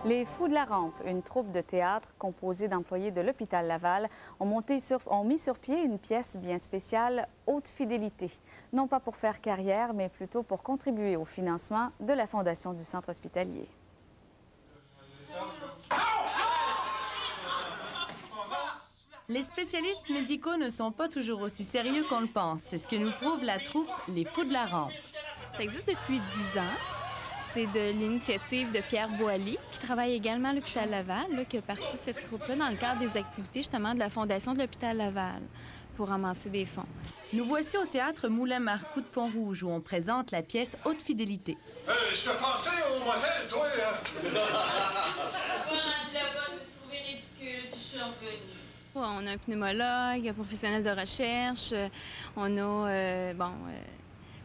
Les Fous de la Rampe, une troupe de théâtre composée d'employés de l'hôpital Laval, ont mis sur pied une pièce bien spéciale, Haute Fidélité. Non pas pour faire carrière, mais plutôt pour contribuer au financement de la fondation du centre hospitalier. Les spécialistes médicaux ne sont pas toujours aussi sérieux qu'on le pense. C'est ce que nous prouve la troupe Les Fous de la Rampe. Ça existe depuis 10 ans. C'est de l'initiative de Pierre Boilly, qui travaille également à l'hôpital Laval, qui a parti cette troupe-là dans le cadre des activités justement de la fondation de l'hôpital Laval pour ramasser des fonds. Nous voici au théâtre Moulin-Marcoux de Pont-Rouge où on présente la pièce Haute Fidélité. Je te pensais au motel, toi, hein? Je suis pas rendu là-bas, je me suis trouvé ridicule, puis je suis revenue. On a un pneumologue, un professionnel de recherche, on a,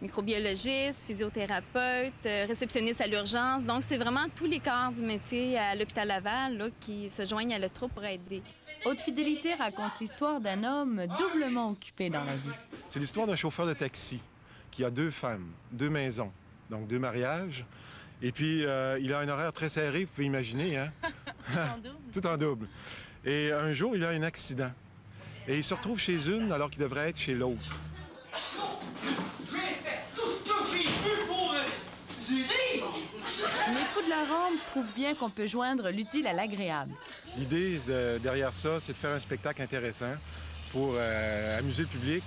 microbiologiste, physiothérapeute, réceptionniste à l'urgence. Donc, c'est vraiment tous les corps du métier à l'hôpital Laval qui se joignent à la troupe pour aider. Haute Fidélité raconte l'histoire d'un homme doublement occupé dans la vie. C'est l'histoire d'un chauffeur de taxi qui a 2 femmes, 2 maisons, donc 2 mariages. Et puis, il a un horaire très serré, vous pouvez imaginer, hein? Tout en double. Tout en double. Et un jour, il a un accident. Et il se retrouve chez une alors qu'il devrait être chez l'autre. Les Fous de la Rampe prouvent bien qu'on peut joindre l'utile à l'agréable. L'idée derrière ça, c'est de faire un spectacle intéressant pour amuser le public,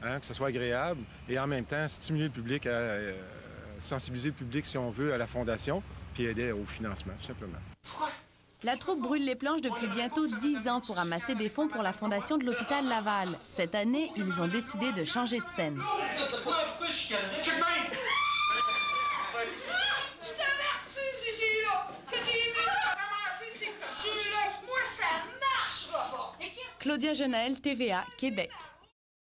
hein, que ce soit agréable, et en même temps stimuler le public, sensibiliser le public, si on veut, à la fondation, puis aider au financement, tout simplement. La troupe brûle les planches depuis bientôt 10 ans pour amasser des fonds pour la fondation de l'hôpital Laval. Cette année, ils ont décidé de changer de scène. Claudia Jeunel, TVA, Québec.